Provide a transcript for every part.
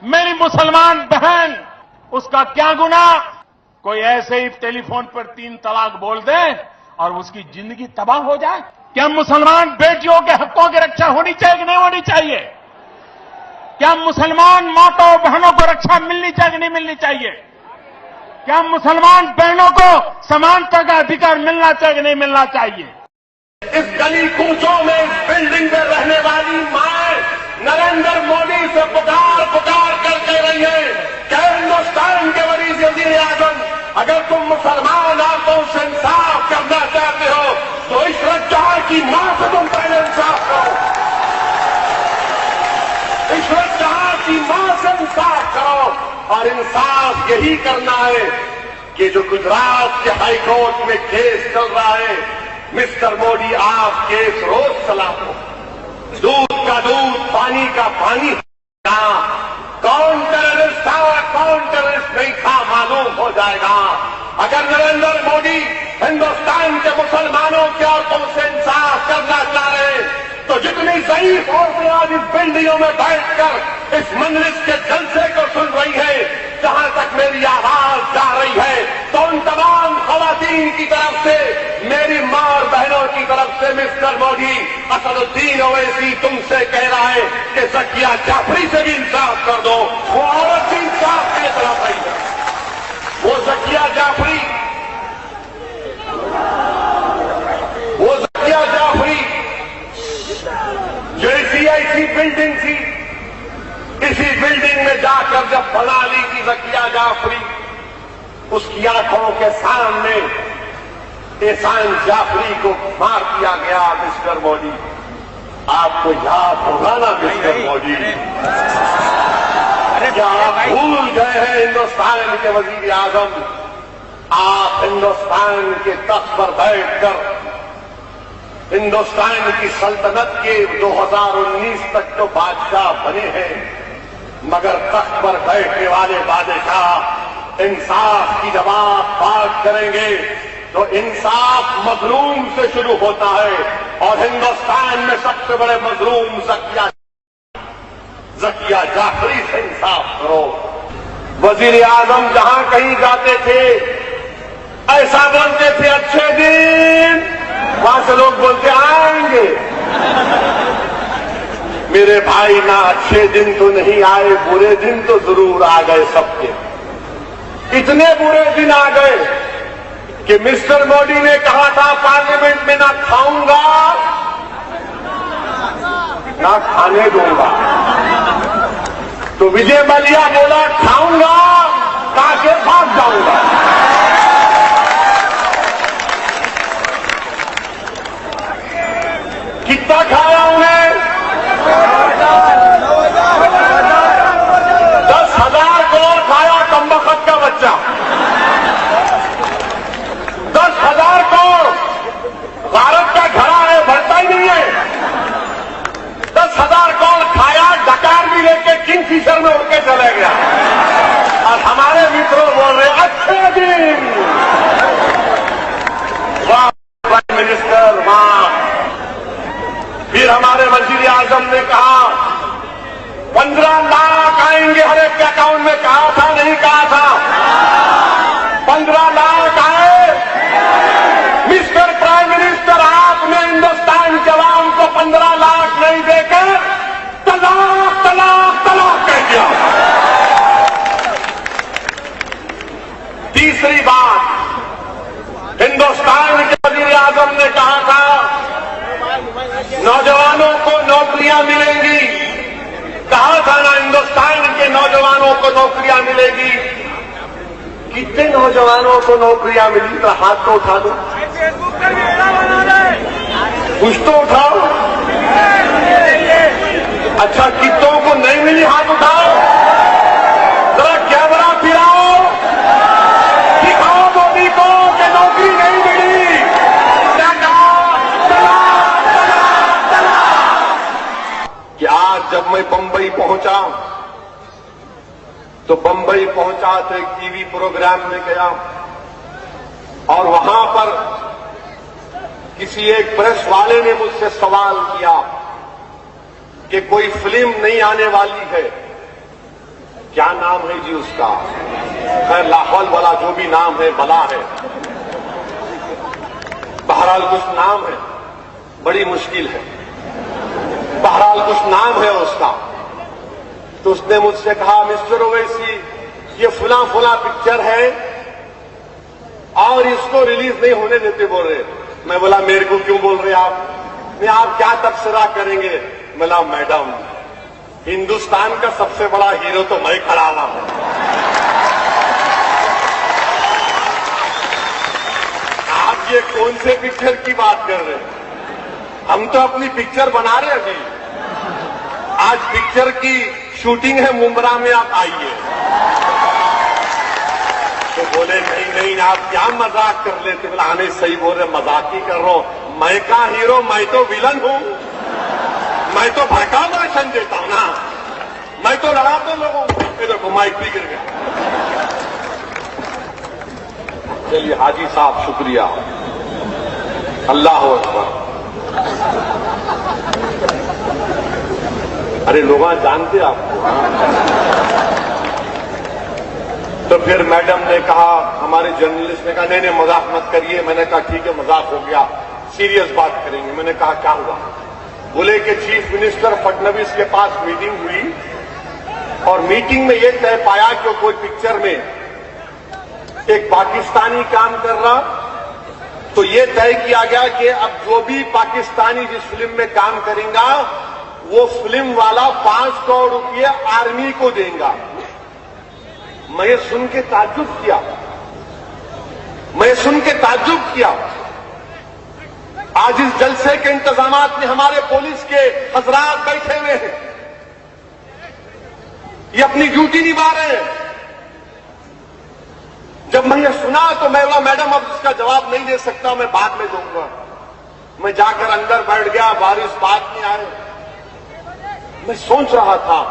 मेरी मुसलमान बहन, उसका क्या गुनाह? कोई ऐसे ही टेलीफोन पर 3 तलाक बोल दे और उसकी जिंदगी तबाह हो जाए? क्या मुसलमान बेटियों के हकों की रक्षा होनी चाहिए कि नहीं होनी चाहिए? क्या मुसलमान माताओं बहनों को रक्षा मिलनी चाहिए कि नहीं मिलनी चाहिए? क्या मुसलमान बहनों को समानता का अधिकार मिलना चाहिए कि नहीं मिलना चाहिए? इस गली कूचों में इस बिल्डिंग में रहने वाली माए नरेंद्र मोदी से पुकार कर कह रही है कि हिंदुस्तान के वजीर आजम, अगर तुम मुसलमान आंखों से इंसाफ करना चाहते हो तो इशरत जहां की मां से तुम पहले इंसाफ करो। इशरत जहां की मां से इंसाफ करो। और इंसाफ यही करना है कि जो गुजरात के हाईकोर्ट में केस चल रहा है, मिस्टर मोदी आप केस रोज चलाओ। दूध का दूध, पानी का पानी, कौन टेररिस्ट था कौन टेररिस्ट नहीं था मालूम हो जाएगा। अगर नरेंद्र मोदी हिंदुस्तान के मुसलमानों की औरतों से इंसाफ करना चाह रहे हैं तो जितनी ज़ईफ औरतें आज इस बिल्डिंगों में बैठकर इस मजलिस के जलसे को सुन रही है, जहां तक मेरी आवाज जा रही है तो उन तमाम खवातीन की तरफ से, मेरी मां और बहनों की तरफ से मिस्टर मोदी असदुद्दीन ओवैसी तुमसे कह रहा है कि ज़किया जाफरी से भी इंसाफ कर दो। वो औरत भी इंसाफ की तरफ रही है। वो ज़किया जाफरी जो ऐसी बिल्डिंग थी, इसी बिल्डिंग में जाकर जब बना ली थी ज़किया जाफरी, उसकी आंखों के सामने एहसान जाफरी को मार दिया गया। मिस्टर मोदी, आपको याद होगा ना मिस्टर मोदी, क्या आप भूल गए हैं हिंदुस्तान के वजीर आजम? आप हिंदुस्तान के तख्त पर बैठकर हिंदुस्तान की सल्तनत के 2019 तक तो बादशाह बने हैं, मगर तख्त पर बैठने वाले बादशाह इंसाफ की जब आप बात करेंगे तो इंसाफ मजलूम से शुरू होता है। और हिंदुस्तान में सबसे बड़े मजलूम ज़किया जाफरी से इंसाफ करो। वजीर आजम जहां कहीं जाते थे ऐसा बोलते थे, अच्छे दिन, वहां से लोग बोलते आएंगे। मेरे भाई, ना अच्छे दिन तो नहीं आए, बुरे दिन तो जरूर आ गए सबके। इतने बुरे दिन आ गए कि मिस्टर मोदी ने कहा था पार्लियामेंट में ना खाऊंगा ना खाने दूंगा, तो विजय मल्ल्या बोला खाऊंगा ताकि भाग जाऊंगा। कितना खाया उन्हें? 10,000 करोड़ खाया कमबख्त का बच्चा। 10,000 करोड़ भारत का घड़ा है, भरता ही नहीं है। 10,000 करोड़ खाया, डकार भी लेके किंगफिशर में उड़ के चले गया। और हमारे मित्रों बोल रहे अच्छे दिन। वाह प्राइम मिनिस्टर, वाह। फिर हमारे वजीर आजम ने कहा 15 लाख आएंगे हर एक के अकाउंट में। कहा था नहीं कहा था? 15 लाख आए। मिस्टर प्राइम मिनिस्टर, आपने हिंदुस्तान के अवाम को 15 लाख नहीं देकर तलाक तलाक तलाक कह दिया। तीसरी बात, हिंदुस्तान के वजीर आजम ने कहा था नौजवानों को नौकरियां मिलेंगी। कहा था ना हिंदुस्तान के नौजवानों को नौकरियां मिलेगी। कितने नौजवानों को नौकरियां मिली? तो हाथ तो उठा दो, कुछ तो उठाओ। अच्छा, कितनों को नहीं मिली? हाथ उठाओ, जरा कैमरा फिराओ, दिखाओ मोदी को कि नौकरी नहीं मिली। क्या कहा? कि आज जब मैं बंबई पहुंचा तो बंबई पहुंचा तो एक टीवी प्रोग्राम में गया और वहां पर किसी एक प्रेस वाले ने मुझसे सवाल किया कि कोई फिल्म नहीं आने वाली है क्या नाम है जी उसका, खैर लाहौल वाला जो भी नाम है बला है, बहरहाल कुछ नाम है, बड़ी मुश्किल है, बहरहाल कुछ नाम है उसका। तो उसने मुझसे कहा मिस्टर ओवैसी ये फुला फुला पिक्चर है और इसको रिलीज नहीं होने देते बोल रहे। मैं बोला मेरे को क्यों बोल रहे आप क्या तबसरा करेंगे? बोला मैडम हिंदुस्तान का सबसे बड़ा हीरो तो मैं खड़ा हुआ हूं, आप ये कौन से पिक्चर की बात कर रहे हैं? हम तो अपनी पिक्चर बना रहे हैं अभी, आज पिक्चर की शूटिंग है मुंबरा में, आप आइए। तो बोले नहीं नहीं आप क्या मजाक कर लेते? बोला हमें सही बोल रहे, मजाक ही कर रहा हूं, मैं का हीरो, मैं तो विलन हूं, मैं तो भड़काऊ भाषण देता हूं ना, मैं तो लड़ाता हूं लोगों को। ये देखो माइक भी गिर गया। चलिए हाजी साहब शुक्रिया, अल्लाह अकबर। अरे लोग जानते आपको। तो फिर मैडम ने कहा, हमारे जर्नलिस्ट ने कहा नहीं नहीं मजाक मत करिए। मैंने कहा ठीक है मजाक हो गया, सीरियस बात करेंगे। मैंने कहा क्या हुआ? बोले कि चीफ मिनिस्टर फडणवीस के पास मीटिंग हुई और मीटिंग में यह तय पाया कि कोई पिक्चर में एक पाकिस्तानी काम कर रहा, तो यह तय किया गया कि अब जो भी पाकिस्तानी जिस फिल्म में काम करेगा वो फिल्म वाला 5 करोड़ रुपये आर्मी को देगा। मैं सुन के ताज्जुब किया, आज इस जलसे के इंतजामात में हमारे पुलिस के हजरात बैठे हुए हैं, ये अपनी ड्यूटी निभा रहे हैं। जब मैंने सुना तो मैं बोला मैडम अब इसका जवाब नहीं दे सकता, मैं बाद में दूंगा। मैं जाकर अंदर बैठ गया, बारिश बाद में आए। मैं सोच रहा था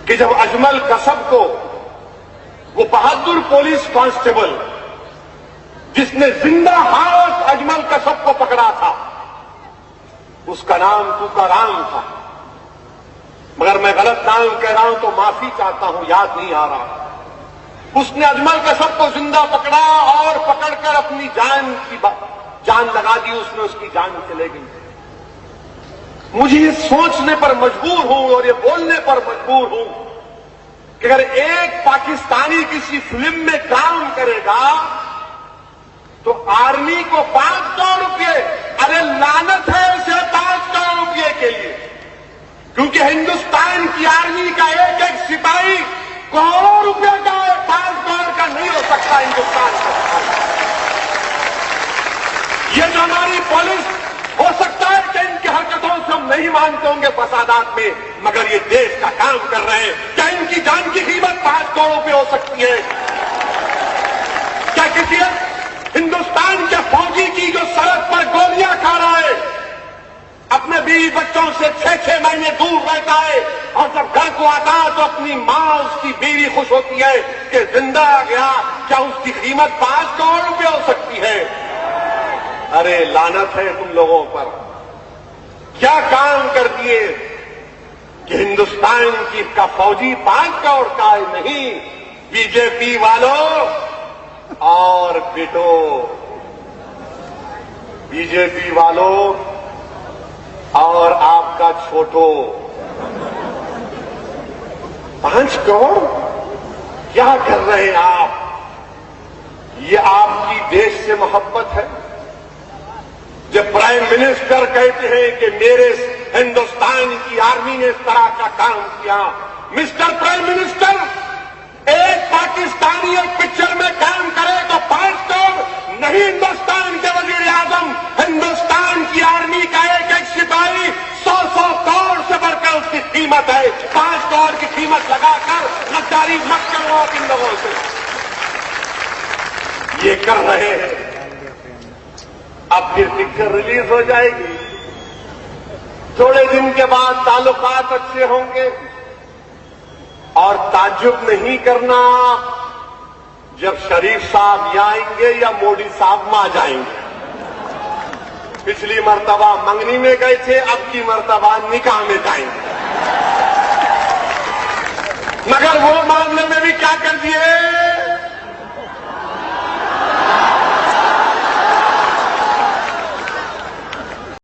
कि जब अजमल कसब को, वो बहादुर पुलिस कांस्टेबल जिसने जिंदा हाथ अजमल कसब को पकड़ा था, उसका नाम तुकाराम था, मगर मैं गलत नाम कह रहा हूं तो माफी चाहता हूं, याद नहीं आ रहा। उसने अजमल कसब को जिंदा पकड़ा और पकड़कर अपनी जान लगा दी, उसने उसकी जान चले गई। मुझे ये सोचने पर मजबूर हूं और ये बोलने पर मजबूर हूं कि अगर एक पाकिस्तानी किसी फिल्म में काम करेगा तो आर्मी को 5 करोड़ रुपये, अरे लानत है उसे 5 करोड़ रुपये के लिए, क्योंकि हिंदुस्तान की आर्मी का एक एक सिपाही करोड़ों रुपये का है, 5 करोड़ का नहीं हो सकता हिंदुस्तान का। ये जो हमारी पुलिस, हो सकता है कि इनकी हरकतों से हम नहीं मानते होंगे फसादात में, मगर ये देश का काम कर रहे हैं। क्या इनकी जान की कीमत 5 करोड़ रुपये हो सकती है? क्या किसी हिंदुस्तान के फौजी की जो सड़क पर गोलियां खा रहा है, अपने बीवी बच्चों से 6-6 महीने दूर रहता है और जब घर को आता है तो अपनी मां, उसकी बीवी खुश होती है कि जिंदा आ गया, क्या उसकी कीमत 5 करोड़ रुपये हो सकती है? अरे लानत है तुम लोगों पर, क्या काम कर दिए कि हिंदुस्तान की का फौजी 5 करोड़ का है? नहीं, बीजेपी वालों और बेटो, बीजेपी वालों और आपका छोटो, 5 करोड़ क्या कर रहे हैं आप? ये आपकी देश से मोहब्बत है? जब प्राइम मिनिस्टर कहते हैं कि मेरे हिंदुस्तान की आर्मी ने इस तरह का काम किया, मिस्टर प्राइम मिनिस्टर, एक पाकिस्तानी एक पिक्चर में काम करे तो 5 करोड़ नहीं, हिंदुस्तान के वजीर आजम, हिंदुस्तान की आर्मी का एक एक सिपाही 100-100 करोड़ से बढ़कर उसकी कीमत है। 5 करोड़ की कीमत लगाकर गद्दारी मत करो आप इन लोगों से। ये कर रहे हैं, अब फिर पिक्चर रिलीज हो जाएगी, थोड़े दिन के बाद ताल्लुकात अच्छे होंगे। और ताज्जुब नहीं करना जब शरीफ साहब यहाँ आएंगे या मोदी साहब वहां जाएंगे। पिछली मर्तबा मंगनी में गए थे, अब की मर्तबा निकाह में जाएंगे। मगर वो मामले में भी क्या कर दिए